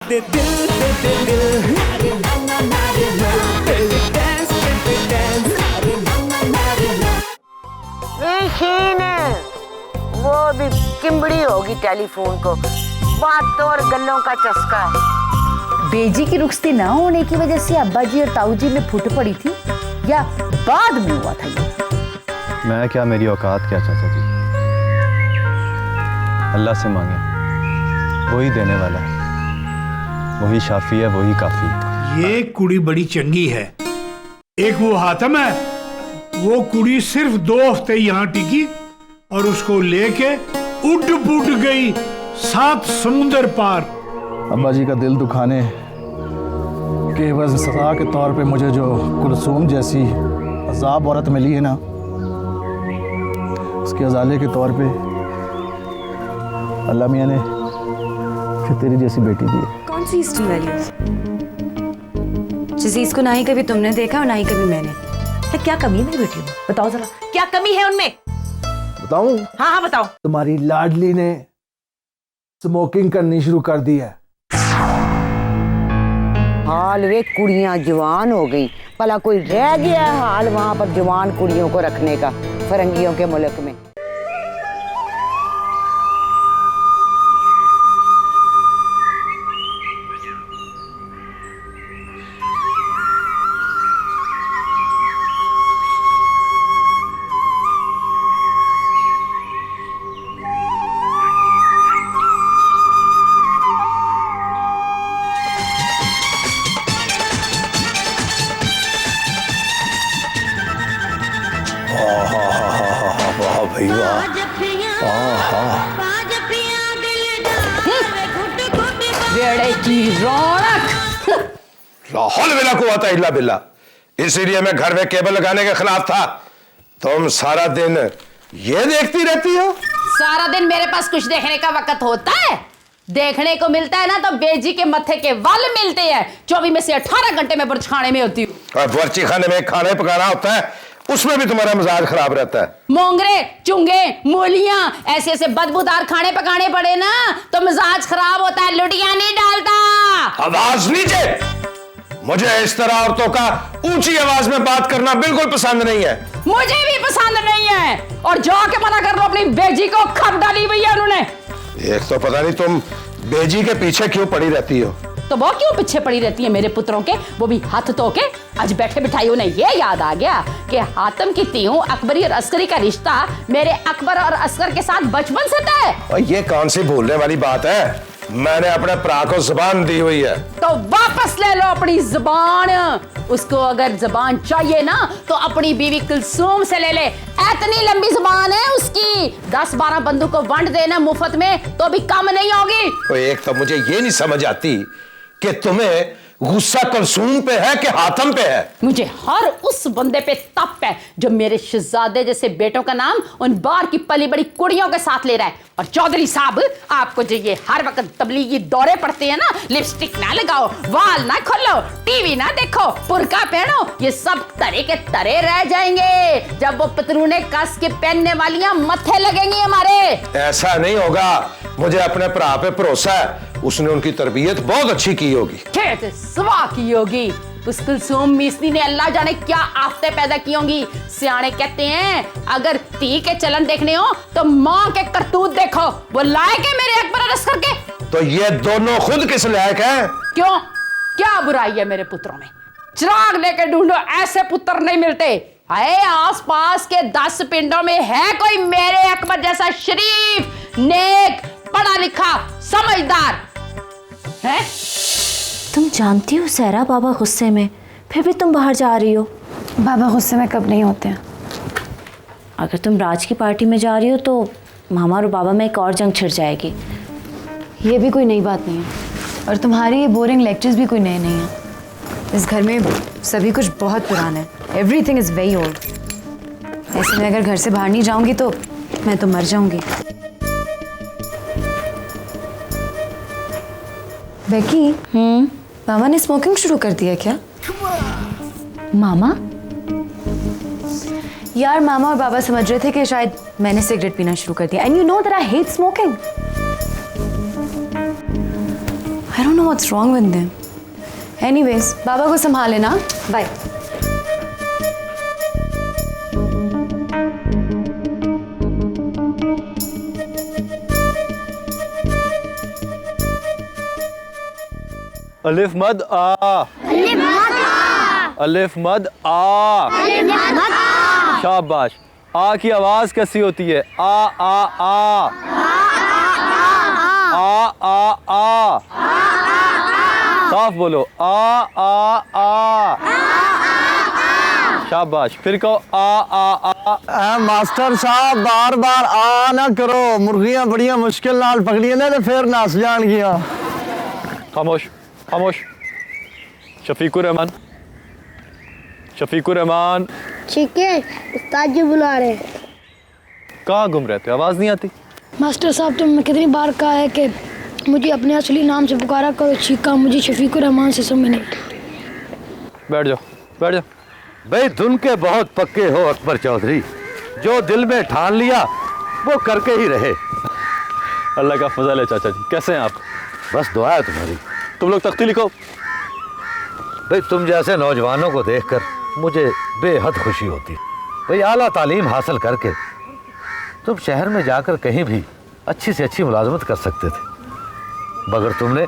दे दिल दे दे दिल, अरे ना ना ना रे ना, बेबी डांस बेबी डांस, अरे ना ना ना रे ना। वो भी चिंबड़ी होगी टेलीफोन को, बातों और गल्लों का चस्का है। बेजी की रुखसती ना होने की वजह से अब्बा जी और ताऊ जी में फूट पड़ी थी या बाद में हुआ था ये? मैं क्या, मेरी औकात क्या चाचा जी। अल्लाह से मांगे, वही देने वाला है, वही शाफी है, वही काफी है। ये कुड़ी बड़ी चंगी है। एक वो हातम है, वो कुड़ी सिर्फ 2 हफ्ते यहाँ टिकी और उसको लेके उड़ पुड़ गई 7 समुंदर पार। अब्बा जी का दिल दुखाने के एवज सजा के तौर पे मुझे जो कुलसूम जैसी अजाब औरत मिली है ना, उसके अजाले के तौर पे अल्लाह मियाँ ने फिर तेरी जैसी बेटी दी है। कौन सी ईस्टर्न वैल्यूज? जिस चीज को ना ही कभी तुमने देखा और ना ही कभी मैंने। तो क्या कमी है मेरी बेटी में, बताओ जरा, क्या कमी है उनमें? बताऊं? हाँ हाँ बताओ। तुम्हारी लाडली ने स्मोकिंग करनी शुरू कर दी है। हाल वे कुड़ियां जवान हो गई, भला कोई रह गया है हाल वहां पर जवान कुड़ियों को रखने का फरंगियों के मुल्क में? भाई वाह, बेड़े की रौनक। लाहौल वला कुव्वता इल्ला बिल्लाह। इसीलिए मैं घर में केबल लगाने के खिलाफ था। तुम सारा दिन ये देखती रहती हो। सारा दिन मेरे पास कुछ देखने का वक्त होता है? देखने को मिलता है ना तो बेजी के मत्थे के वाल मिलते हैं। 24 में से 18 घंटे में बुर्ज खाने में होती हूँ। और बुर्जी खाने में खाना पकाना होता है, उसमें भी तुम्हारा मिजाज खराब रहता है। मोंगरे, चुंगे, मूलियां, ऐसे ऐसे बदबूदार खाने पकाने पड़े ना तो मिजाज खराब होता है, लुटिया नहीं डालता। आवाज नीचे। मुझे इस तरह औरतों का ऊंची आवाज में बात करना बिल्कुल पसंद नहीं है। मुझे भी पसंद नहीं है। और जाके मना कर लो अपनी बेजी को, खप डाली हुई है उन्होंने। एक तो पता नहीं तुम बेजी के पीछे क्यों पड़ी रहती हो। तो वो क्यों पीछे पड़ी रहती है मेरे पुत्रों के, वो भी हाथ धो के? आज बैठे बिठाई उन्हें ये याद आ गया कि हातम की तीहूं अकबरी और अस्करी का रिश्ता मेरे अकबर और अस्कर के साथ बचपन से तय है। और ये कौन सी भूलने वाली बात है? मैंने अपने भरा को जुबान दी हुई है। तो वापस ले लो अपनी जुबान। उसको अगर जुबान चाहिए ना तो अपनी बीवी कुलसूम से ले ले, इतनी लंबी जुबान है उसकी। 10-12 बंदूकों वंड देना मुफ्त में तो भी कम नहीं होगी। तो एक तो मुझे ये नहीं समझ आती कि तुम्हें गुस्सा कुलसूम पे है कि हातम पे है। मुझे हर उस बंदे पे तप है जो मेरे शहजादे जैसे बेटों का नाम उन बार की पली बड़ी कुड़ियों के साथ ले रहा है। और चौधरी साहब, आपको जो ये हर वक्त तबलीगी दौरे पड़ते हैं ना, लिपस्टिक ना लगाओ, वाल ना खोलो, टीवी ना देखो, बुर्का पहनो, ये सब तरे के तरे रह जाएंगे जब वो पतलूने कस के पहनने वालियां मत्थे लगेंगी हमारे। ऐसा नहीं होगा। मुझे अपने भरा पे भरोसा है, उसने उनकी तरबियत बहुत अच्छी की होगी। खेत सवा की होगी। उस कुलसूम मिस्त्री ने अल्लाह जाने क्या आफते पैदा की होंगी। सियाने कहते हैं अगर ती के चलन देखने हो तो माँ के करतूत देखो। वो लायक है मेरे अकबर और अस्कर के? तो ये दोनों खुद किस लायक हैं? क्यों, क्या बुराई है मेरे पुत्रों में? चिराग लेके ढूंढो, ऐसे पुत्र नहीं मिलते। है आस पास के 10 पिंडों में है कोई मेरे अकबर जैसा शरीफ, नेक, पढ़ा लिखा, समझदार है? तुम जानती हो सहरा बाबा गुस्से में, फिर भी तुम बाहर जा रही हो। बाबा गुस्से में कब नहीं होते हैं। अगर तुम राज की पार्टी में जा रही हो तो मामा और बाबा में एक और जंग छिड़ जाएगी। ये भी कोई नई बात नहीं है और तुम्हारे ये बोरिंग लेक्चर्स भी कोई नए नहीं हैं। इस घर में सभी कुछ बहुत पुराना है। Everything is very old. ऐसे में अगर घर से बाहर नहीं जाऊंगी तो मैं तो मर जाऊंगी। बेकी, मामा ने स्मोकिंग शुरू कर दिया क्या? मामा? यार मामा और बाबा समझ रहे थे कि शायद मैंने सिगरेट पीना शुरू कर दिया। And you know that I hate smoking. I don't know what's wrong with them. Anyways, बाबा को संभाल लेना। बाय। अलिफ मद आ, अलिफ मद आ, शाबाश। आ की आवाज कैसी होती है? आ आ आ, आ आ, साफ बोलो। आ आ आ, शाबाश। फिर कहो आ आ। मास्टर साहब बार बार आ ना करो, मुर्गियां बड़िया मुश्किल नाल पकड़ियां ने ते फिर नस जाणगियां। खामोश खामोश। शफीकुर रहमान, शफीकुर रहमान। ठीक है, उस्ताद जी बुला रहे हैं। कहाँ घूम रहे थे? आवाज नहीं आती। मास्टर साहब तुमने कितनी बार कहा है कि मुझे अपने असली नाम से पुकारा करो, चीका मुझे शफीकुर रहमान से समझ नहीं। बैठ जाओ बैठ जाओ। भाई धुन के बहुत पक्के हो अकबर चौधरी, जो दिल में ठान लिया वो करके ही रहे। अल्लाह का फजल है चाचा जी। कैसे हैं आप? बस दुआ है तुम्हारी। तुम लोग तख्ती लिखो। भाई तुम जैसे नौजवानों को देखकर मुझे बेहद खुशी होती। भाई आला तालीम हासिल करके तुम शहर में जाकर कहीं भी अच्छी से अच्छी मुलाजमत कर सकते थे, मगर तुमने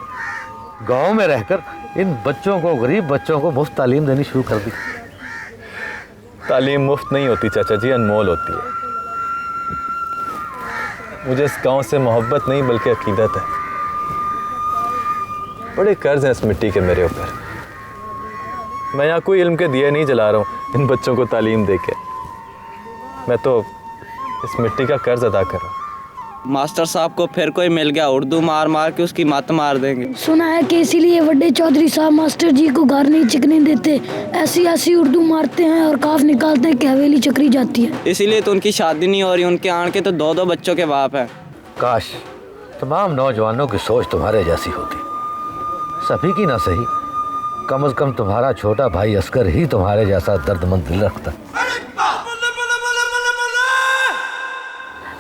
गांव में रहकर इन बच्चों को, गरीब बच्चों को मुफ्त तालीम देनी शुरू कर दी। तालीम मुफ्त नहीं होती चाचा जी, अनमोल होती है। मुझे इस गांव से मोहब्बत नहीं बल्कि अकीदत है। बड़े कर्ज हैं इस मिट्टी के मेरे ऊपर। मैं यहाँ कोई इल्म के दिए नहीं जला रहा हूँ इन बच्चों को तालीम दे के। मैं तो इस मिट्टी का कर्ज अदा कर रहा हूँ। मास्टर साहब को फिर कोई मिल गया, उर्दू मार मार के उसकी मत मार देंगे। सुना है कि इसीलिए बड़े चौधरी साहब मास्टर जी को घर नहीं चिकने देते, ऐसी ऐसी उर्दू मारते हैं और काफ निकालते हैं कि हवेली चकरी जाती है। इसीलिए तो उनकी शादी नहीं हो रही। उनके आन के तो दो दो बच्चों के बाप हैं। काश तमाम नौजवानों की सोच तुम्हारे जैसी होती, सभी की ना सही, कम से कम तुम्हारा छोटा भाई असगर ही तुम्हारे जैसा दर्दमंद दिल रखता।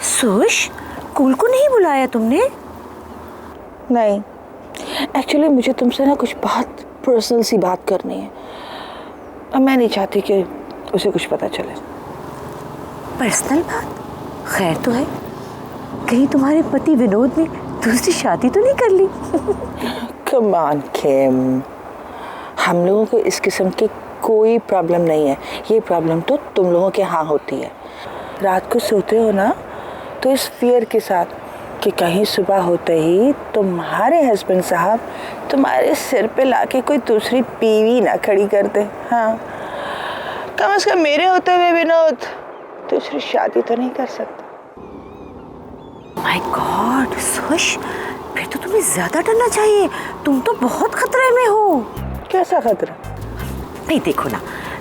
सुश, कुल को नहीं बुलाया तुमने? नहीं, एक्चुअली मुझे तुमसे ना कुछ बहुत पर्सनल सी बात करनी है और मैं नहीं चाहती कि उसे कुछ पता चले। पर्सनल बात? खैर तो है, कहीं तुम्हारे पति विनोद ने दूसरी शादी तो नहीं कर ली? कम ऑन किम, हम लोगों को इस किस्म की कोई प्रॉब्लम नहीं है। ये प्रॉब्लम तो तुम लोगों के यहाँ होती है। रात को सोते हो ना तो इस फियर के साथ कि कहीं सुबह होते ही तुम्हारे हस्बैंड साहब तुम्हारे सिर पे लाके कोई दूसरी बीवी ना खड़ी कर दे। हाँ, कम से कम मेरे होते हुए विनोद दूसरी शादी तो नहीं कर सकता। माय गॉड सुश, फिर तो तुम्हें ज्यादा डरना चाहिए। तुम तो बहुत खतरे में हो। कैसा खतरा? नहीं देखो ना,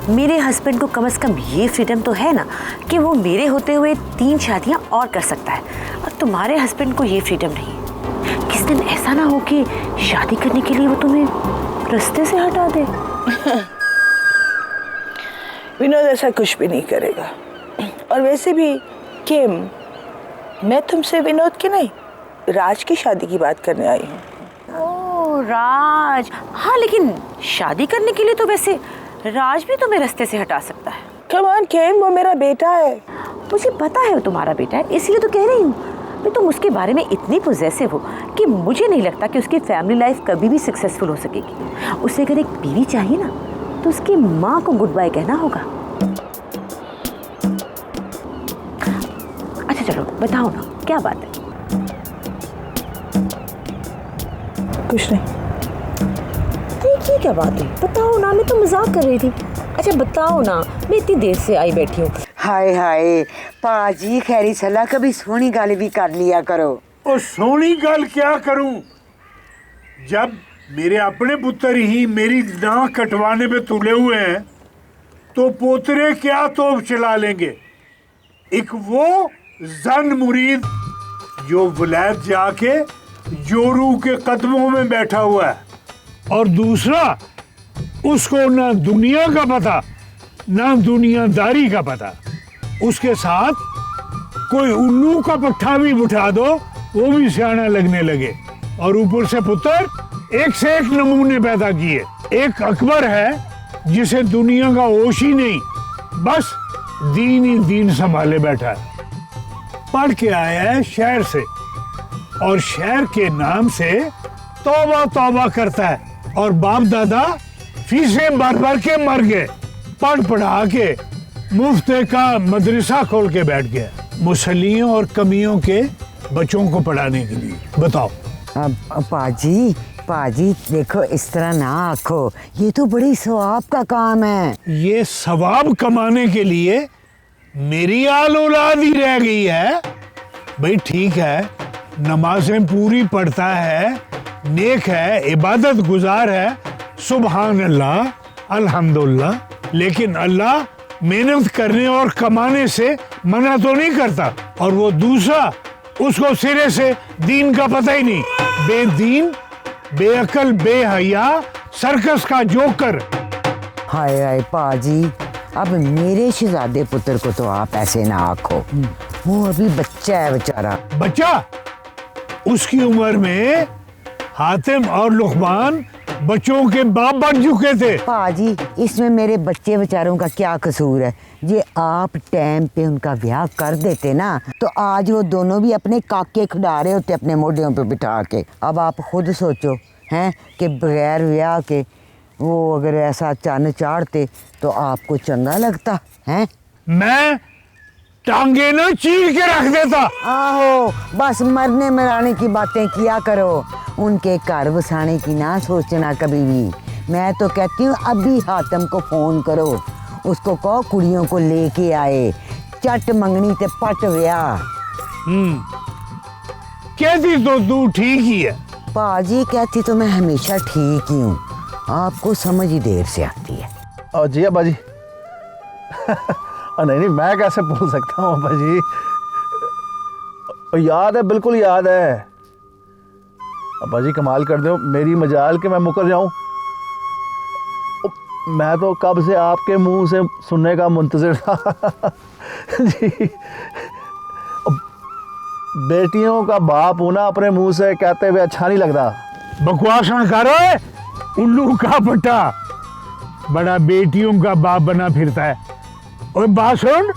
मेरे हस्बैंड को कम से कम ये फ्रीडम तो है ना कि वो मेरे होते हुए 3 शादियां और कर सकता है, और तुम्हारे हस्बैंड को ये फ्रीडम नहीं। किस दिन ऐसा ना हो कि शादी करने के लिए वो तुम्हें रास्ते से हटा दे। विनोद ऐसा कुछ भी नहीं करेगा। और वैसे भी किम, मैं तुमसे विनोद की नहीं, राज की शादी की बात करने आई हूँ। ओह राज, हाँ लेकिन शादी करने के लिए तो वैसे राज भी तुम्हें रास्ते से हटा सकता है। कम ऑन किम, वो मेरा बेटा है। मुझे पता है वो तुम्हारा बेटा है, इसलिए तो कह रही हूँ। मैं तुम उसके बारे में इतनी पॉजिटिव हो कि मुझे नहीं लगता कि उसकी फैमिली लाइफ कभी भी सक्सेसफुल हो सकेगी। उसे अगर एक बीवी चाहिए ना तो उसकी माँ को गुड बाय कहना होगा। अच्छा चलो बताओ ना, क्या बात है? कुछ नहीं। ये क्या बात है? बताओ ना, मैं तो मजाक कर रही थी। अच्छा बताओ ना, मैं इतनी देर से आई बैठी हूँ। हाय हाय पाजी, खैरी सलाह कभी सोनी गल भी कर लिया करो। ओ सोनी गल क्या करूं, जब मेरे अपने पुत्र ही मेरी नाक कटवाने पे तुले हुए हैं तो पोतरे क्या तोप चला लेंगे। एक वो जन मुरीद जो वलायत जाके जोरू के कदमों में बैठा हुआ है, और दूसरा उसको ना दुनिया का पता ना दुनियादारी का पता। उसके साथ कोई उल्लू का पट्ठा भी बिठा दो वो भी सियाना लगने लगे, और ऊपर से पुत्र एक से एक नमूने पैदा किए। एक अकबर है जिसे दुनिया का होश ही नहीं, बस दीन ही दीन संभाले बैठा है। पढ़ के आया है शहर से और शहर के नाम से तौबा तौबा करता है। और बाप दादा फीसें भर भर के मर गए, पढ़ पढ़ा के मुफ्त का मदरसा खोल के बैठ गया मुसल्लियों और कमियों के बच्चों को पढ़ाने के लिए। बताओ। पाजी देखो, इस तरह ना आखो, ये तो बड़ी सवाब का काम है। ये सवाब कमाने के लिए मेरी आल औलाद ही रह गई है। भाई ठीक है, नमाजें पूरी पढ़ता है, नेक है, इबादत गुजार है, सुभान अल्लाह, अल्हम्दुलिल्लाह, लेकिन अल्लाह मेहनत करने और कमाने से मना तो नहीं करता। और वो दूसरा, उसको सिरे से दीन का पता ही नहीं, बेदीन, बेअकल, बेहया, सर्कस का जोकर। हाय हाय पाजी, अब मेरे शहजादे पुत्र को तो आप ऐसे ना आखो, वो अभी बच्चा है बेचारा। बच्चा? उसकी उम्र में हातिम और लुकमान बच्चों के बाप बन चुके थे। पाजी, इसमें मेरे बच्चे बेचारों का क्या कसूर है? ये आप टाइम पे उनका ब्याह कर देते ना, तो आज वो दोनों भी अपने काके खिला रहे होते अपने मोढियों पे बिठा के। अब आप खुद सोचो हैं कि बगैर ब्याह के वो अगर ऐसा चन्न चाड़ते तो आपको चंगा लगता है? मैं टांगे ना चीर के रख देता। आहो, बस मरने मराने की बातें किया करो, उनके घर बसाने की ना सोचना कभी भी। मैं तो कहती हूँ अभी हातिम को फोन करो, उसको कहो कुड़ियों को लेके आए, चट मंगनी ते पट ब्याह। कहती तो तू ठीक ही है। पाजी, कहती तो मैं हमेशा ठीक ही हूँ, आपको समझ ही देर से आती है। और जी अब्बा जी नहीं, मैं कैसे बोल सकता हूँ अब्बा जी, याद है, बिल्कुल याद है अब्बा जी। कमाल कर दो, मेरी मजाल के मैं मुकर जाऊँ। मैं तो कब से आपके मुंह से सुनने का मुंतज़िर था जी। बेटियों का बाप होना अपने मुंह से कहते हुए अच्छा नहीं लगता। बकवास ना करो, उल्लू का पट्टा, बड़ा बेटियों का बाप बना फिरता है। और बात सुन,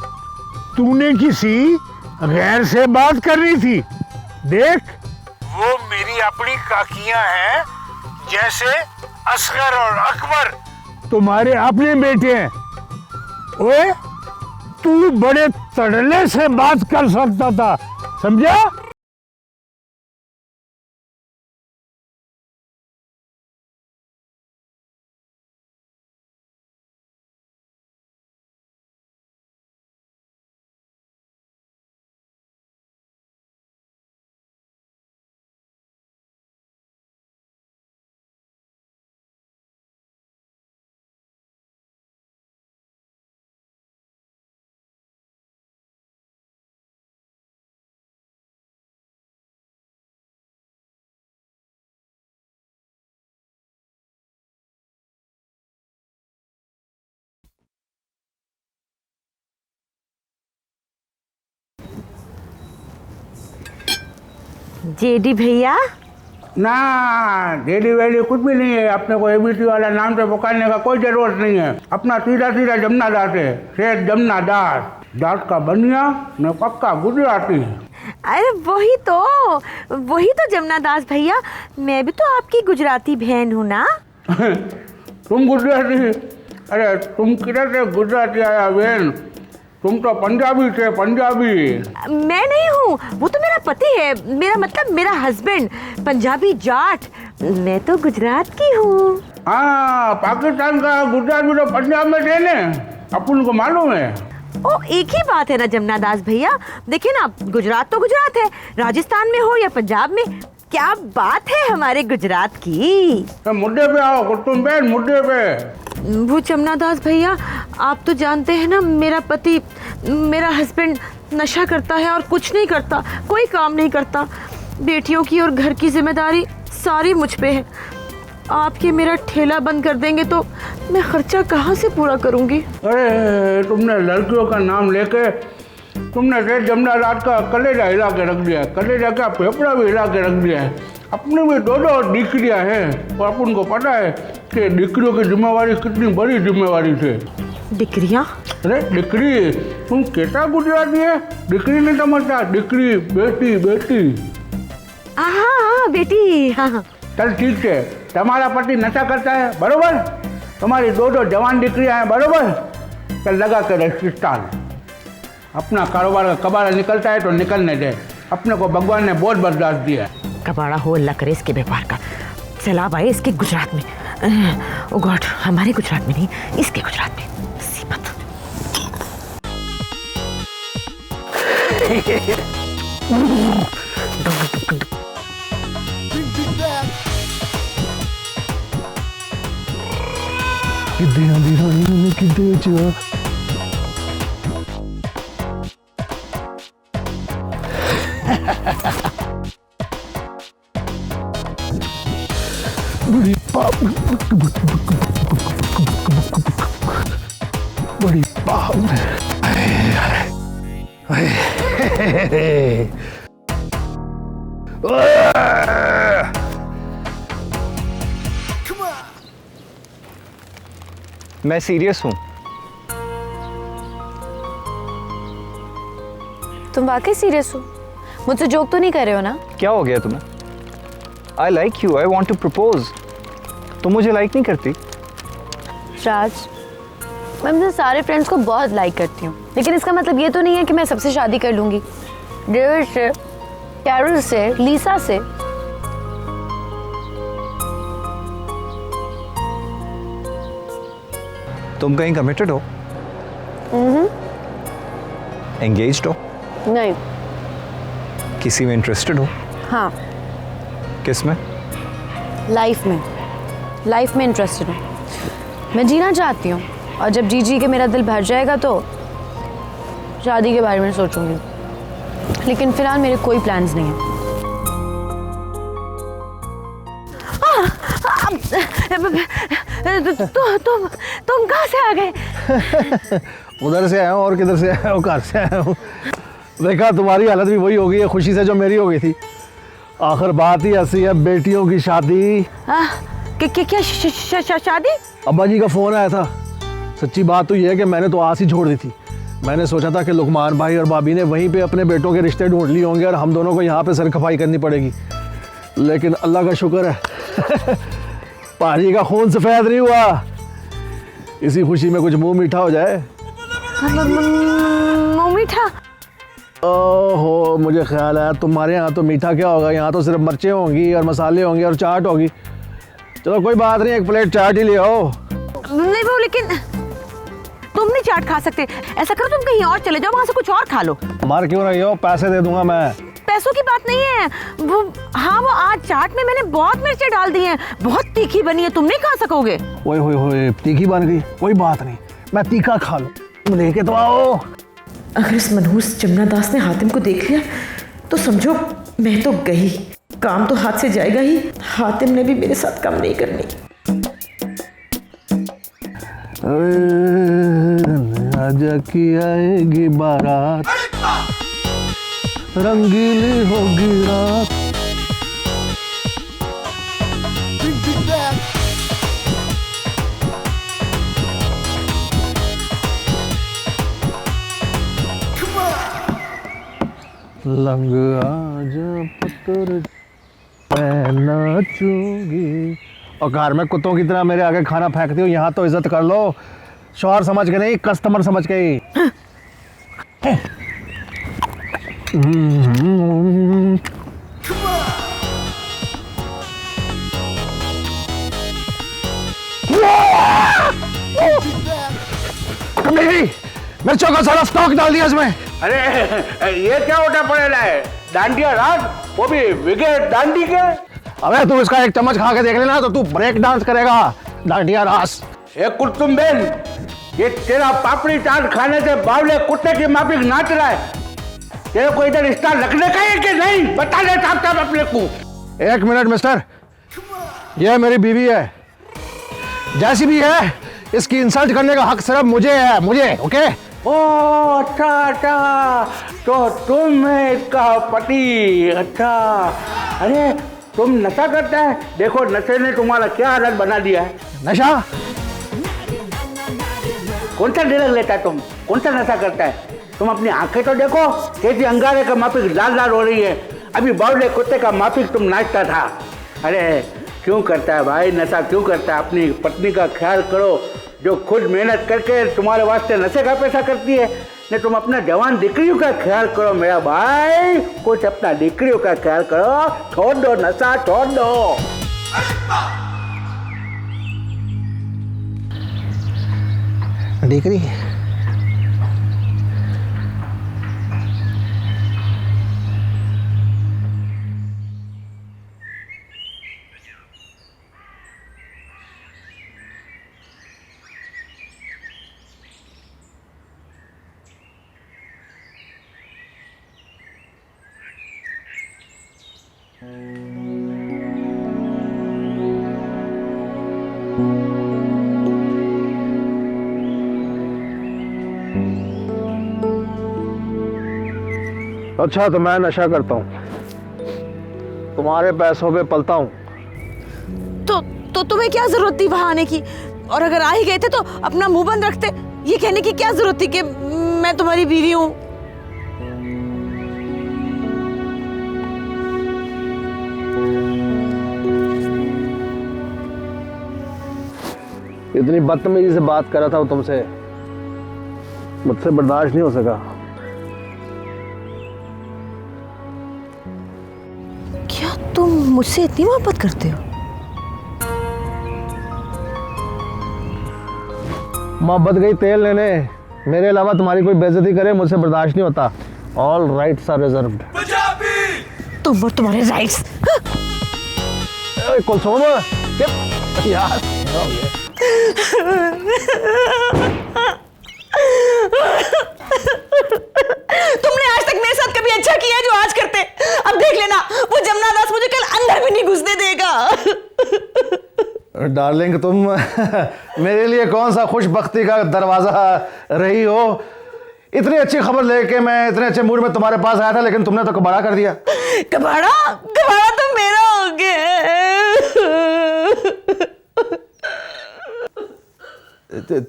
तूने किसी गैर से बात करनी थी। देख, वो मेरी अपनी काकियां हैं, जैसे असगर और अकबर तुम्हारे अपने बेटे हैं। ओए, तू बड़े तड़ले से बात कर सकता था, समझा? जेडी भैया? ना, जेडी वेडी कुछ भी नहीं है। अपने को एबीसी वाला नाम से पुकारने का कोई जरूरत नहीं है। अपना सीधा सीधा जमुना दास है, शेख जमुना दास, दास का बनिया न पक्का गुजराती। अरे वही तो जमुना दास भैया, मैं भी तो आपकी गुजराती बहन हूँ ना। तुम गुजराती? अरे तुम किधर से गुजराती आया बहन, तुम तो पंजाबी थे, पंजाबी। मैं नहीं हूँ, वो तो मेरा पति है, मेरा मतलब मेरा हस्बैंड पंजाबी जाट। मैं तो गुजरात की हूँ। हाँ, पाकिस्तान का गुजरात भी तो पंजाब में थे ना, अपन को मालूम है। ओ, एक ही बात है ना जमुना दास भैया। देखिए ना, गुजरात तो गुजरात है, राजस्थान में हो या पंजाब में, क्या बात है हमारे गुजरात की। तो मुद्दे पे आओ तुम बहन, मुद्दे पे। वो जमुना दास भैया, आप तो जानते हैं ना, मेरा पति, मेरा हस्बैंड नशा करता है और कुछ नहीं करता, कोई काम नहीं करता। बेटियों की और घर की जिम्मेदारी सारी मुझ पे है। आप ये मेरा ठेला बंद कर देंगे तो मैं खर्चा कहाँ से पूरा करूँगी। अरे तुमने लड़कियों का नाम लेके तुमने जमुना दास का कलेजा हिला के रख दिया, कलेजा का फेफड़ा भी हिला के रख दिया है। अपने में 2 डिक्रियाँ हैं और अपन को पता है कि डिक्रियों की जिम्मेवारी कितनी बड़ी जिम्मेवारी है। डिक्रियाँ? अरे डिक्री, तुम कैसा गुजराती है? डिक्री नहीं समझता? डिक्री बेटी बेटी। हाँ बेटी, हाँ। चल ठीक है, तुम्हारा पति नशा करता है बरोबर, तुम्हारी 2 जवान डिक्रियाँ हैं बरोबर, चल लगा कर रजिस्ट्रार। अपना कारोबार का कबाड़ा निकलता है तो निकलने दे, अपने को भगवान ने बहुत बर्दाश्त दिया है। कबाड़ा हो अल्लाह करे इसके व्यापार का। चला भाई इसके गुजरात में, ओ गॉड, हमारे गुजरात में नहीं, इसके गुजरात में। सीमत। कितनी आंधी रानी ने कितने चुआ बड़ी पाप बड़ी पाप मैं सीरियस हूं। तुम वाकई सीरियस हो? मुझसे जोक तो नहीं कर रहे हो ना? क्या हो गया तुम्हें? I like you, I want to propose. तुम मुझे लाइक नहीं करती? राज, मैं अपने सारे फ्रेंड्स को बहुत लाइक करती हूँ, लेकिन इसका मतलब ये तो नहीं है कि मैं सबसे शादी कर लूंगी। डेविड से, कैरल से, लीसा से। तुम कहीं कमिटेड हो? एंगेज्ड हो? नहीं। किसी में इंटरेस्टेड हो? हाँ। किस में? लाइफ में। लाइफ में इंटरेस्टेड हूँ। मैं जीना चाहती हूँ, और जब जी जी के मेरा दिल भर जाएगा तो शादी के बारे में सोचूंगी, लेकिन फिलहाल मेरे कोई प्लान्स नहीं है। तुम कहाँ से आ गए? उधर से आया हूँ, और किधर से आया हूँ, घर से आया हूँ। देखा तुम्हारी हालत भी वही हो गई है खुशी से जो मेरी हो गई थी। आखिर बात ही ऐसी है, बेटियों की शादी। क्या शादी? अब्बा जी का फोन आया था। सच्ची बात तो ये है कि मैंने तो आस ही छोड़ दी थी। मैंने सोचा था कि लुकमान भाई और भाभी ने वहीं पे अपने बेटों के रिश्ते ढूंढ लिए होंगे और हम दोनों को यहाँ पे सरखपाई करनी पड़ेगी, लेकिन अल्लाह का शुक्र है पाजी का खून सफेद नहीं हुआ। इसी खुशी में कुछ मुंह मीठा हो जाए। मुंह मीठा? ओहो, मुझे ख्याल है तुम्हारे यहाँ तो मीठा क्या होगा, यहाँ तो सिर्फ मिर्चें होंगी और मसाले होंगे और चाट होगी। चलो कोई बात नहीं, एक प्लेट चाट ही ले आओ। नहीं वो, लेकिन तुम नहीं चाट खा सकते। ऐसा करो, तुम कहीं और चले जाओ, वहाँ से कुछ और खा लो। मार क्यों रही हो? पैसे दे दूंगा मैं। पैसों की बात नहीं है वो। हाँ, वो आज चाट में मैंने बहुत मिर्चें डाल दी हैं, बहुत तीखी बनी है, तुम नहीं खा सकोगे। ओए होए होए, तीखी बन गई? कोई बात नहीं, मैं तीखा खा लूं। तुम लेके तो आओ। अगर इस मनहूस जमुना दास ने हातिम को देख लिया तो समझो मैं तो गई, काम तो हाथ से जाएगा ही। हातिम ने भी मेरे साथ काम नहीं करनी। आजा की आएगी बारात, रंगीली होगी रात। लंग आजा पुत्र मैं नाचूंगी। और घर में कुत्तों की तरह मेरे आगे खाना फेंकती हो, यहाँ तो इज्जत कर लो। शौहर समझ के नहीं, कस्टमर समझ के ही। मिर्चों का सारा स्टॉक डाल दिया इसमें। अरे ये क्या उठा पड़ेला है? डांडिया रात, वो भी विकेट डांडी के। अबे तू इसका एक चम्मच खा के देख लेना तो तू ब्रेक डांस करेगा। डांडिया रास। एक कुत्तुम बेन, ये तेरा पापड़ी चाट खाने से बावले कुत्ते की माफिक नाच रहा है। तेरे को इधर स्टार रखने का है कि नहीं? बता दे साहब अपने को। एक मिनट मिस्टर, ये मेरी बीवी है, जैसी भी है इसकी इंसल्ट करने का हक सिर्फ मुझे है, मुझे। ओके? ओ अच्छा अच्छा, तो तुम है इसका पति। अच्छा, अरे तुम नशा करता है, देखो नशे ने तुम्हारा क्या हालत बना दिया है। नशा? कौन सा ड्रग लेता है तुम? कौन सा नशा करता है? तुम अपनी आंखें तो देखो, कैसी अंगारे का माफिक लाल लाल हो रही है। अभी बावले कुत्ते का माफिक तुम नाचता था। अरे क्यों करता है भाई नशा, क्यों करता है? अपनी पत्नी का ख्याल करो, जो खुद मेहनत करके तुम्हारे वास्ते नशे का पैसा करती है। नहीं तुम अपना जवान दीकरियों का ख्याल करो मेरा भाई, कुछ अपना दीकरियों का ख्याल करो। छोड़ दो नशा, छोड़ दो। दीकरी अच्छा, तो मैं नशा करता हूँ, तुम्हारे पैसों पे पलता हूँ। तो तुम्हें क्या जरूरत थी वहां आने की? और अगर आ ही गए थे तो अपना मुंह बंद रखते। ये कहने की क्या जरूरत थी कि मैं तुम्हारी बीवी हूँ? इतनी बदतमीजी से बात कर रहा था तुमसे, मुझसे बर्दाश्त नहीं हो सका। क्या तुम मुझसे इतनी मोहब्बत करते हो? मोहब्बत गई तेल लेने, मेरे अलावा तुम्हारी कोई बेइज्जती करे मुझसे बर्दाश्त नहीं होता। All rights are reserved. तुम और तुम्हारे राइट्स। कुलसुम यार, तुमने आज तक मेरे साथ कभी अच्छा किया जो आज करते? अब देख लेना, वो जमुना दास मुझे कल अंदर भी नहीं घुसने देगा। डार्लिंग, तुम मेरे लिए कौन सा खुशबख्ती का दरवाजा रही हो। इतनी अच्छी खबर लेके मैं इतने अच्छे मूड में तुम्हारे पास आया था, लेकिन तुमने तो कबाड़ा कर दिया। कबाड़ा? कबाड़ा तो मेरा हो गया।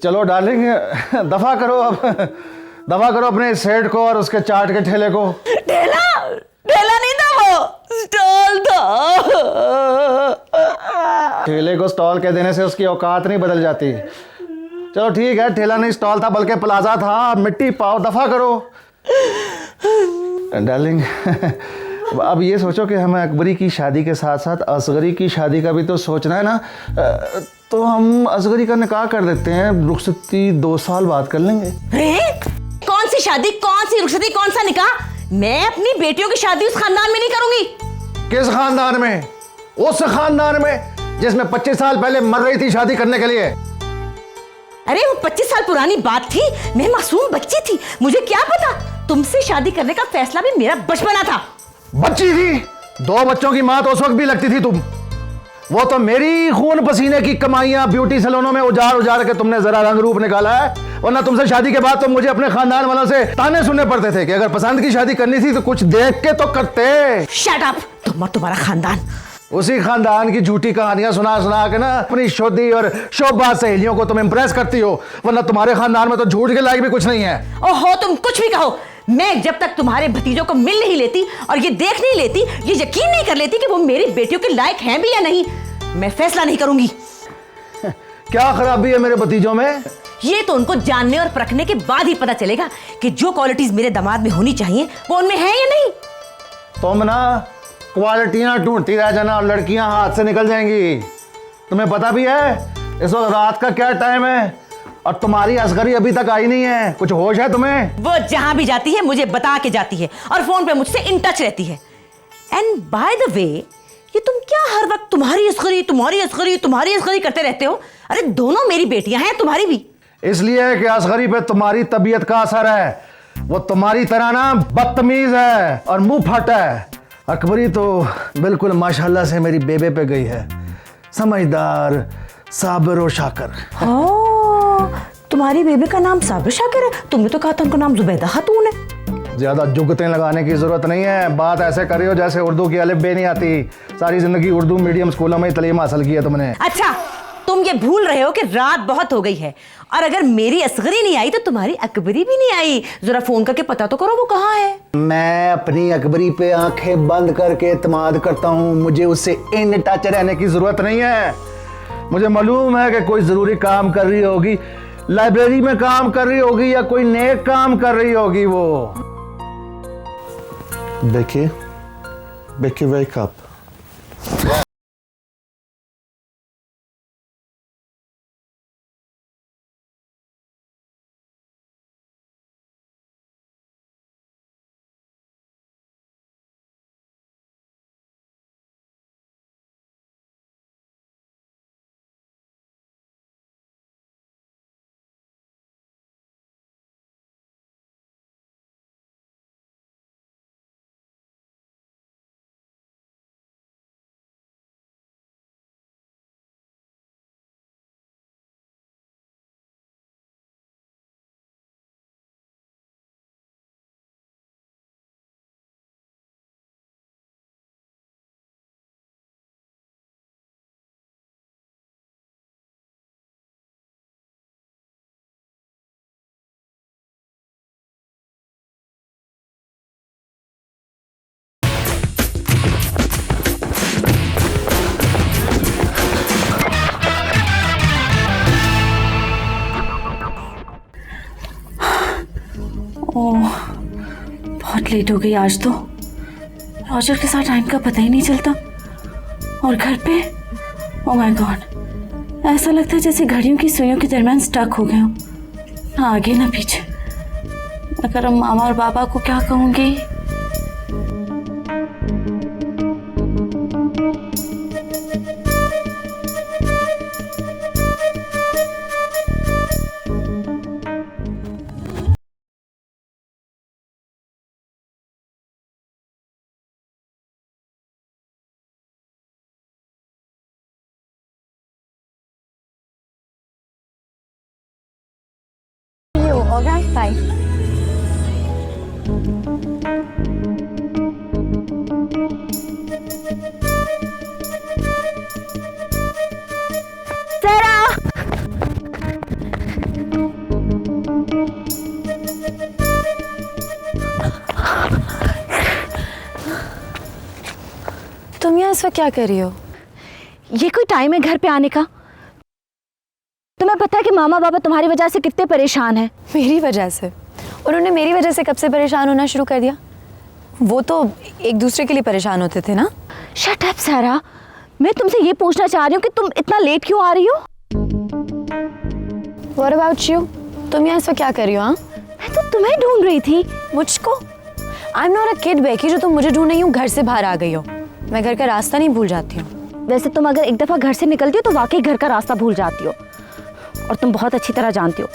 चलो डार्लिंग, दफा करो अब, दफा करो अपने सेठ को और उसके चाट के ठेले को। ठेला? ठेला नहीं था वो, स्टॉल था। ठेले को स्टॉल कह देने से उसकी औकात नहीं बदल जाती। चलो ठीक है, ठेला नहीं स्टॉल था बल्कि प्लाजा था। मिट्टी पाओ, दफा करो। डार्लिंग, अब ये सोचो कि हमें अकबरी की शादी के साथ साथ असगरी की शादी का भी तो सोचना है ना। तो हम असगरी का निकाह कर देते हैं, रुखसती 2 साल बाद कर लेंगे। कौन सी शादी, कौन सी रुखसती, कौन सा निकाह? मैं अपनी बेटियों की शादी उस खानदान में नहीं करूंगी। किस खानदान में? उस खानदान में जिसमें 25 साल पहले मर रही थी शादी करने के लिए। अरे वो 25 साल पुरानी बात थी, मैं मासूम बच्ची थी, मुझे क्या पता। तुमसे शादी करने का फैसला भी मेरा बचपना था। बच्ची थी? 2 बच्चों की मां तो उस वक्त भी लगती थी तुम। वो तो मेरी खून पसीने की कमाइयां ब्यूटी सैलूनों में उजाड़ उजाड़ के तुमने जरा रंग रूप निकाला है। वरना तुमसे शादी के बाद तो मुझे अपने खानदान वालों से ताने सुनने पड़ते थे कि अगर पसंद की शादी करनी थी तो कुछ देख के तो करते। शट अप, तुम और तुम्हारा खानदान। उसी खानदान की झूठी कहानियां सुना सुना के ना अपनी शोधी और शोबाज सहेलियों को तुम इंप्रेस करती हो। वरना तुम्हारे खानदान में तो झूठ के लायक भी कुछ नहीं है। ओहो, तुम कुछ भी कहो, मैं जब तक तुम्हारे भतीजों को मिल नहीं लेती और ये देख नहीं लेती, ये यकीन नहीं कर लेती कि वो मेरी बेटियों के लायक हैं भी या नहीं, मैं फैसला नहीं करूंगी। क्या खराबी है मेरे भतीजों में? ये तो उनको जानने और परखने के बाद ही पता चलेगा कि जो क्वालिटीज मेरे दामाद में होनी चाहिए वो उनमें है या नहीं। तुम ना क्वालिटियां ढूंढती रह जाना और लड़कियां हाथ से निकल जाएंगी। तुम्हें पता भी है इस वक्त रात का क्या टाइम है और तुम्हारी असगरी अभी तक आई नहीं है। कुछ होश है तुम्हें? वो जहां भी जाती है मुझे बता के जाती है और फोन पे मुझसे इन टच रहती है। एंड बाय द वे, ये तुम क्या हर वक्त तुम्हारी असगरी तुम्हारी असगरी तुम्हारी असगरी करते रहते हो? अरे दोनों मेरी बेटियां हैं, तुम्हारी भी। इसलिए कि असगरी पे तुम्हारी तबीयत का असर है। वो तुम्हारी तरह ना बदतमीज है और मुंह फटा है। अकबरी तो बिल्कुल माशाल्लाह से मेरी बेबे पे गई है, समझदार, साबिर और शाकर। तुम्हारी बेबे का नाम साबिर शाकर है? तुमने तो कहा था उनका नाम जुबैदा खातून है। ज्यादा जुगतें लगाने की जरूरत नहीं है। बात ऐसे कर रही हो जैसे उर्दू की अलिफ बे नहीं आती। सारी जिंदगी उर्दू मीडियम स्कूलों में तालीम हासिल की है तुमने। अच्छा, तुम ये भूल रहे हो कि रात बहुत हो गई है, और अगर मेरी असगरी नहीं आई तो तुम्हारी अकबरी भी नहीं आई। जरा फोन करके पता तो करो वो कहाँ है। मैं अपनी अकबरी पे आंखें बंद करके इत्मीनान करता हूँ। मुझे उससे इन टच रहने की जरूरत नहीं है। मुझे मालूम है कि कोई जरूरी काम कर रही होगी, लाइब्रेरी में काम कर रही होगी या कोई नेक काम कर रही होगी। वो Becky, Becky, wake up. ओह, बहुत लेट हो गई आज तो। रॉजर के साथ टाइम का पता ही नहीं चलता, और घर पे ओह माय गॉड, ऐसा लगता है जैसे घड़ियों की सुइयों के दरमियान स्टक हो गए हो, ना आगे ना पीछे। अगर हम मामा और पापा को क्या कहूँगी। Okay, bye. तुम यहाँ इस वक्त क्या कर रही हो? ये कोई टाइम है घर पे आने का? तुम्हें पता है कि मामा बाबा तुम्हारी वजह से कितने परेशान हैं? मेरी वजह से? उन्होंने मेरी वजह से कब से परेशान होना शुरू कर दिया? वो तो एक दूसरे के लिए परेशान होते थे ना। शट अप सारा, मैं तुमसे ये पूछना चाह रही हूँ कि तुम इतना लेट क्यों आ रही हो? What about you? तुम यहाँ इस वक्त क्या कर रही हो? हाँ, मैं तो तुम्हें ढूंढ रही थी। मुझको? I'm not a kid Beki जो तुम मुझे ढूंढ रही हो। घर से बाहर आ गई हो। मैं घर का रास्ता नहीं भूल जाती हूँ। वैसे तुम अगर एक दफा घर से निकलती हो तो वाकई घर का रास्ता भूल जाती हो, और तुम बहुत अच्छी तरह जानती हो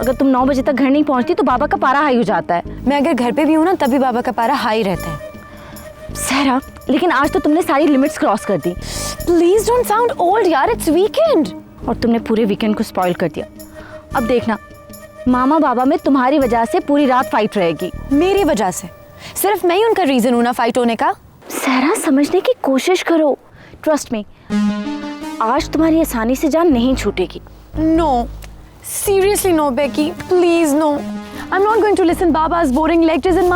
अगर तुम 9 बजे तक घर नहीं पहुंचती तो बाबा का पारा हाई हो जाता है। मैं अगर घर पे भी हूँ ना तभी बाबा का पारा हाई रहता है। सहरा, लेकिन आज तो तुमने सारी लिमिट्स क्रॉस कर दी। प्लीज डोंट साउंड ओल्ड यार, इट्स वीकेंड। और तुमने पूरे वीकेंड को स्पॉइल कर दिया। अब देखना, मामा बाबा में तुम्हारी वजह से पूरी रात फाइट रहेगी। मेरी वजह से? सिर्फ मैं ही उनका रीजन हूं ना फाइट होने का। सहरा, समझने की कोशिश करो। ट्रस्ट मी, आज तुम्हारी आसानी से जान नहीं छूटेगी। No, seriously no Becky, please no. I'm not going to listen Baba's boring lectures and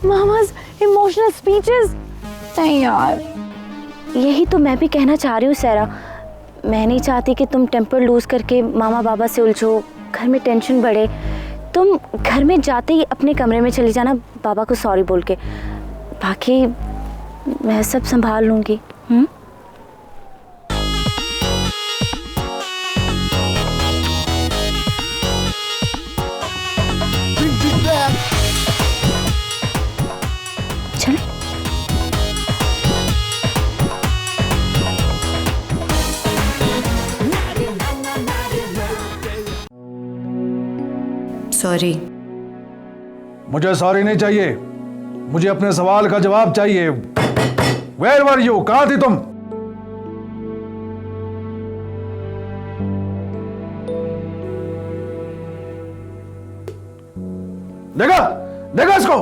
Mama's emotional speeches. नहीं यार। यही तो मैं भी कहना चाह रही हूँ सहरा। मैं नहीं चाहती कि तुम टेम्पर लूज करके मामा बाबा से उलझो, घर में टेंशन बढ़े। तुम घर में जाते ही अपने कमरे में चली जाना बाबा को सॉरी बोल के। बाकी मैं सब संभाल लूँगी। चल। सॉरी। मुझे सॉरी नहीं चाहिए, मुझे अपने सवाल का जवाब चाहिए। Where were you? कहां थी तुम? देखा, देखो इसको,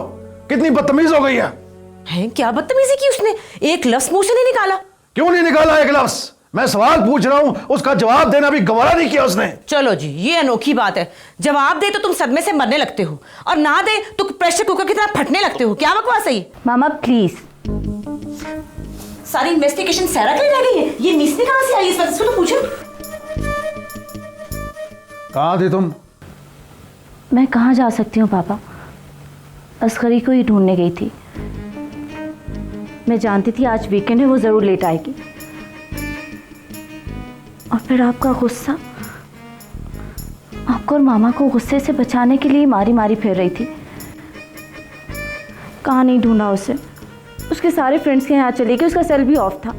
कितनी बदतमीज हो गई है। क्या बदतमीजी की उसने? एक लफ्ज मुंह से नहीं निकाला। क्यों नहीं निकाला एक लफ्ज? मैं सवाल पूछ रहा हूं, उसका जवाब देना भी गवारा नहीं किया उसने। चलो जी, ये अनोखी बात है। जवाब दे तो तुम सदमे से मरने लगते हो, और ना दे तो प्रेशर कुकर की तरह फटने लगते हो। क्या बकवास है ये? मामा प्लीज। सारी इन्वेस्टिगेशन सैरा के लिए रह गई है। ये मिस ने कहां से आई? इस वक्त तो पूछो। कहां थी तुम? मैं कहाँ जा सकती हूँ पापा? असगरी को ही ढूंढने गई थी। मैं जानती थी आज वीकेंड है, वो जरूर लेट आएगी। और फिर आपका गुस्सा, आपको और मामा को गुस्से से बचाने के लिए मारी मारी फिर रही थी। कहाँ नहीं ढूंढा उसे, उसके सारे फ्रेंड्स के यहाँ चली गई, उसका सेल भी ऑफ था।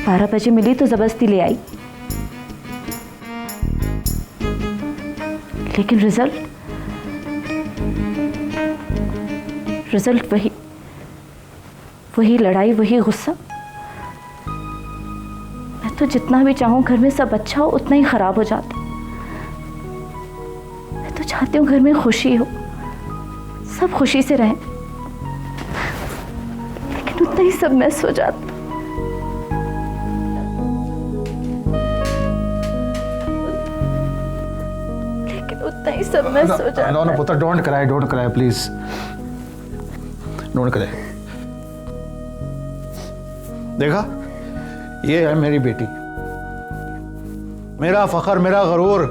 12 बजे मिली तो जबरदस्ती ले आई, लेकिन रिजल्ट वही लड़ाई, वही गुस्सा। मैं तो जितना भी चाहूं घर में सब अच्छा हो, उतना ही खराब हो जाता। मैं तो चाहती हूँ घर में खुशी हो, सब खुशी से रहें, लेकिन उतना ही सब मैस हो जाता। उतना ही सब मैस हो जाता। नो पुत्र, don't cry please, don't cry. देखा, ये है मेरी बेटी, मेरा फखर, मेरा गरूर।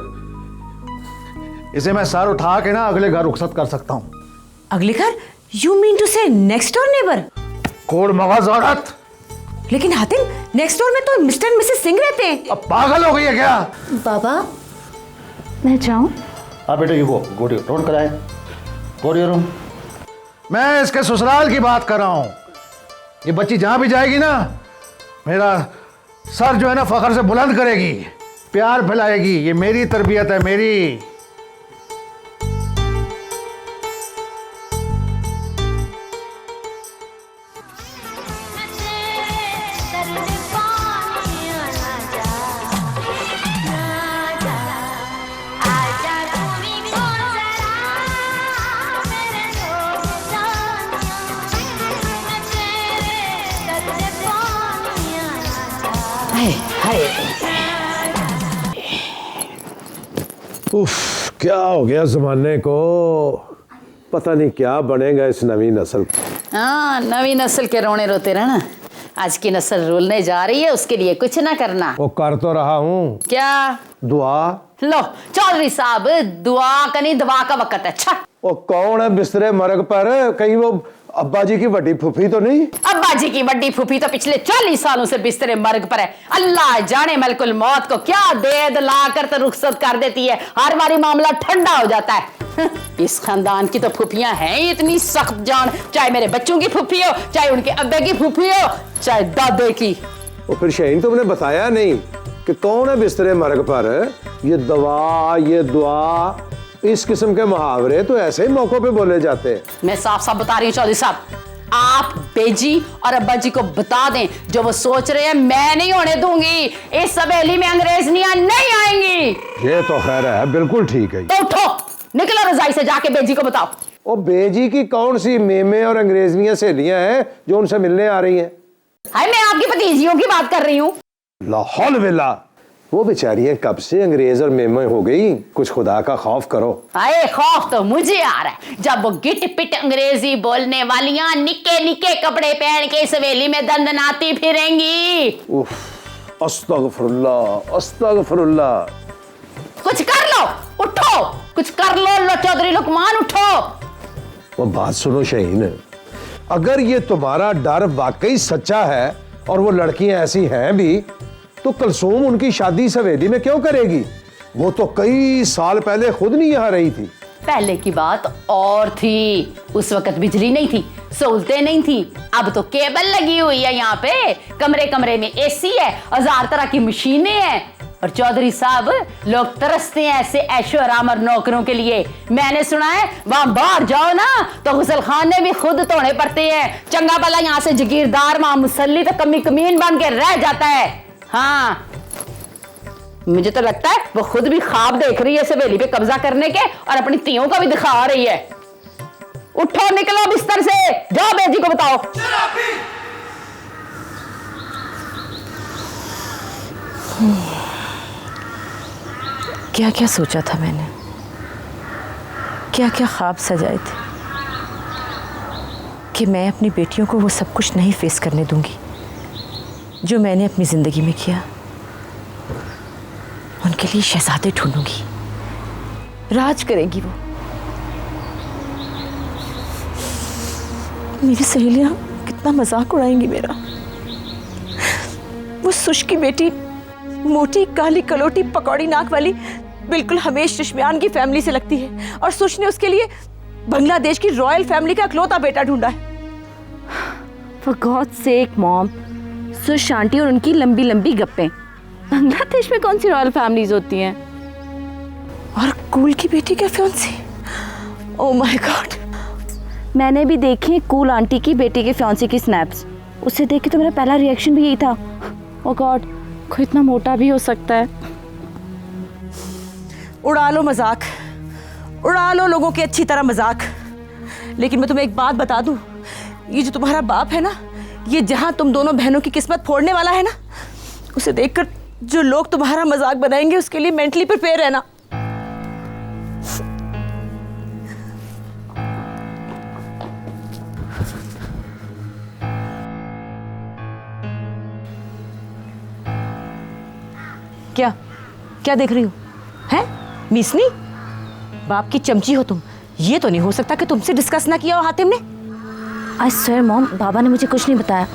इसे मैं सर उठा के ना अगले घर रुखसत कर सकता हूँ। अगले घर? यू मीन टू से नेक्स्ट डोर नेबर? कोड मगज औरत। लेकिन हातिम, नेक्स्ट डोर में तो मिस्टर एंड मिसेस सिंह रहते हैं। अब पागल हो गई है क्या? बाबा मैं जाऊं? हाँ बेटे, go to don't cry, go to your room. मैं इसके ससुराल की बात कर रहा हूँ। ये बच्ची जहां भी जाएगी ना, मेरा सर जो है ना फखर से बुलंद करेगी, प्यार फैलाएगी। ये मेरी तरबियत है, मेरी। उफ, क्या हो गया जमाने को, पता नहीं क्या बनेगा इस नवी नस्ल। हाँ, नवी नस्ल के रोने रोते रहना। आज की नस्ल रुलने जा रही है, उसके लिए कुछ ना करना। वो कर तो रहा हूँ। क्या? दुआ। लो चौधरी साहब, दुआ का नहीं दवा का वक्त है। अच्छा, वो कौन है बिस्तरे मरग पर? कहीं वो अब्बा जी की बड़ी फूफी तो नहीं? अब्बा जी की बड़ी फूफी तो पिछले 40 सालों से बिस्तरे मर्ग पर है। अल्लाह जाने मलकुल मौत को क्या दे दला कर तो रुखसत कर देती है। हर बारी मामला ठंडा हो जाता है। इस खानदान की तो फूफियां हैं इतनी सख्त जान, चाहे मेरे बच्चों की फूफी हो, चाहे उनके अब्बे की फूफी हो, चाहे दादे की। और फिर शहीन तुमने बताया नहीं कि कौन है बिस्तरे मर्ग पर? ये दवा, ये दुआ, इस किस्म के मुहावरे तो ऐसे ही मौकों पे बोले जाते हैं। मैं साफ साफ बता रही हूँ चौधरी साहब, आप बेजी और अब्बा जी को बता दें, जो वो सोच रहे हैं मैं नहीं होने दूंगी। इस हवेली में अंग्रेजनियां नहीं आएंगी। ये तो खैर है, बिल्कुल ठीक है। तो उठो, निकलो रजाई से, जाके बेजी को बताओ। ओ बेजी की कौन सी मेमे और अंग्रेजनियां सहेलियां हैं जो उनसे मिलने आ रही हैं? हाय, मैं आपकी भतीजियों की बात कर रही हूँ। लाहौल बिल्ला, वो बेचारियां कब से अंग्रेज और मेमे हो गई? कुछ खुदा का खौफ करो। अरे खौफ तो मुझे आ रहा है, जब वो गिट पिट अंग्रेजी बोलने वालियां निके निके कपड़े पहन के इस हवेली में दंदनाती फिरेंगी। उफ, अस्तगफुरुल्लाह, अस्तगफुरुल्लाह। कुछ कर लो, उठो, कुछ कर लो चौधरी लुकमान, उठो। वो बात सुनो शहीन, अगर ये तुम्हारा डर वाकई सच्चा है और वो लड़कियां ऐसी हैं भी, तो कलसूम उनकी शादी इस हवेली में क्यों करेगी? वो तो कई साल पहले खुद नहीं यहाँ रही थी। पहले की बात और थी, उस वक्त बिजली नहीं थी, सहूलतें नहीं थी। अब तो केबल लगी हुई है यहाँ पे, कमरे कमरे में एसी है, 1000 तरह की मशीनें हैं। और चौधरी साहब, लोग तरसते हैं ऐसे ऐशो आराम और नौकरों के लिए। मैंने सुना है वहां बाहर जाओ ना तो गुसल खाने भी खुद तोड़ने पड़ते हैं। चंगा भला यहाँ से जागीरदार, वहां मुसल्ली तो कमी कमीन बन के रह जाता है। हाँ, मुझे तो लगता है वो खुद भी ख्वाब देख रही है इस हवेली पे कब्जा करने के, और अपनी तियों का भी दिखा रही है। उठो, निकलो बिस्तर से, जाओ बेजी को बताओ। क्या क्या सोचा था मैंने, क्या क्या ख्वाब सजाए थे कि मैं अपनी बेटियों को वो सब कुछ नहीं फेस करने दूंगी जो मैंने अपनी ज़िंदगी में किया। उनके लिए शहजादे ढूंढूंगी, राज करेगी वो। मेरी सहेलियां कितना मजाक उड़ाएंगी मेरा। वो सुश की बेटी मोटी काली कलोटी पकौड़ी नाक वाली बिल्कुल हमेश चश्मियान की फैमिली से लगती है, और सुश ने उसके लिए बांग्लादेश की रॉयल फैमिली का इकलौता बेटा ढूंढा है। For God's sake, mom, Sush aunty और उनकी लंबी लंबी गप्पें। बांग्लादेश में कौन सी रॉयल फैमिलीज होती हैं? और कूल की बेटी का फियांसी। ओह माय गॉड, मैंने भी देखी कूल आंटी की बेटी के फियांसी की स्नैप्स। उसे देख के तो मेरा पहला रिएक्शन भी यही था, ओह गॉड, कोई इतना मोटा भी हो सकता है। उड़ा लो मजाक, उड़ा लो लोगों की अच्छी तरह मजाक, लेकिन मैं तुम्हें एक बात बता दूं, ये जो तुम्हारा बाप है ना, ये जहां तुम दोनों बहनों की किस्मत फोड़ने वाला है ना, उसे देखकर जो लोग तुम्हारा मजाक बनाएंगे उसके लिए मेंटली प्रिपेयर रहना। क्या क्या देख रही हो? हैं मिसनी, बाप की चमची हो तुम। ये तो नहीं हो सकता कि तुमसे डिस्कस ना किया हो हातिम ने। आई स्वेयर मॉम, बाबा ने मुझे कुछ नहीं बताया।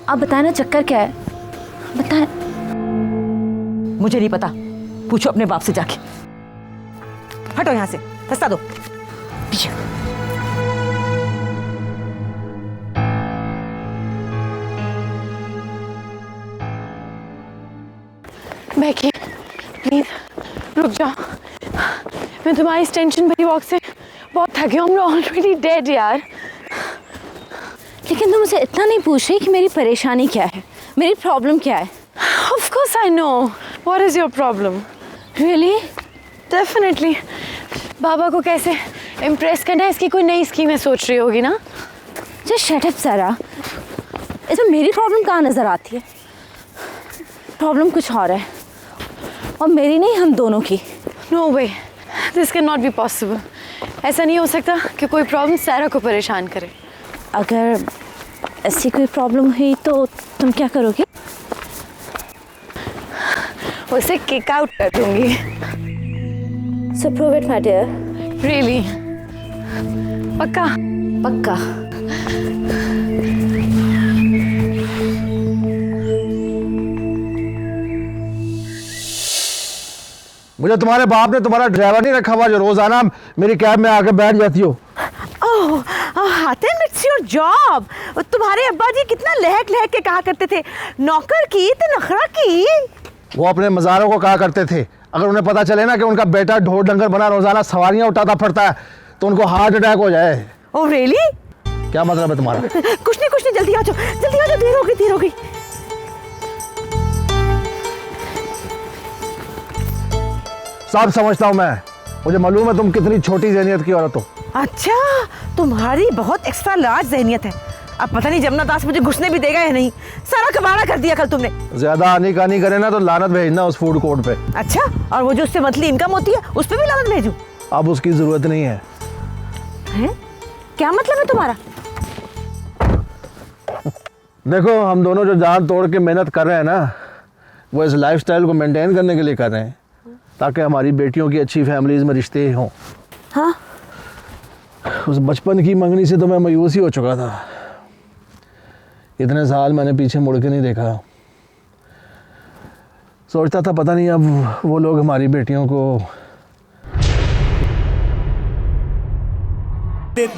आप बताएं ना, चक्कर क्या है, बताएं। मुझे नहीं पता, पूछो अपने बाप से जाके। हटो यहाँ से, रास्ता दो पीछे। बैकी प्लीज रुक जाओ, मैं तुम्हारी इस टेंशन भरी वॉक से बहुत थकी हूँ। ऑलरेडी डेड यार। लेकिन तुम मुझे इतना नहीं पूछ रही कि मेरी परेशानी क्या है, मेरी प्रॉब्लम क्या है। Of course I know. What is your problem? Really? Definitely. बाबा को कैसे इम्प्रेस करना है, इसकी कोई नई स्कीमें सोच रही होगी ना। Just shut up सारा, इसमें मेरी प्रॉब्लम कहाँ नजर आती है? प्रॉब्लम कुछ और है, और मेरी नहीं, हम दोनों की। No way. This cannot be possible. ऐसा नहीं हो सकता कि कोई प्रॉब्लम सारा को परेशान करे। अगर ऐसी कोई प्रॉब्लम हुई तो तुम क्या करोगी? उसे किक आउट कर दूंगी। So prove it, my dear. Really? पक्का? पक्का। मुझे तुम्हारे बाप ने तुम्हारा ड्राइवर नहीं रखा हुआ जो रोजाना मेरी कैब में आके बैठ जाती हो? Hatim, it's your job. तुम्हारे अब्बा जी कितना लहक लहक के कहा करते थे, नौकर की तो नखरा की। वो अपने मज़ारों को कहा करते थे, अगर उन्हें पता चले ना कि उनका बेटा ढोर डंगर बना रोजाना सवारियां उठाता फिरता है तो उनको हार्ट अटैक हो जाए। Oh really? क्या मतलब है तुम्हारा? कुछ नहीं, जल्दी आ जाओ, देर हो गई। सब समझता हूँ मैं, मुझे मालूम है तुम कितनी छोटी ज़हनियत की औरत हो। अच्छा, तुम्हारी बहुत एक्स्ट्रा लार्ज ज़हनियत है। अब पता नहीं जमुना दास मुझे घुसने भी देगा या नहीं। सारा कबाड़ा कर दिया कल तुमने। ज्यादा आनी कानी करे ना तो लानत भेजना उस फूड कोर्ट पे। अच्छा, और वो जो उससे मंथली इनकम होती है उस पे भी लानत भेजूं? अब उसकी जरूरत नहीं है। क्या मतलब है तुम्हारा? देखो, हम दोनों जो जान तोड़ के मेहनत कर रहे हैं ना, वो इस लाइफस्टाइल को मेंटेन करने के लिए कर रहे हैं, ताकि हमारी बेटियों की अच्छी फैमिलीज में रिश्ते हों। हाँ? उस बचपन की मंगनी से तो मैं मायूस ही हो चुका था। इतने साल मैंने पीछे मुड़ के नहीं देखा। सोचता था पता नहीं अब वो लोग हमारी बेटियों को दिल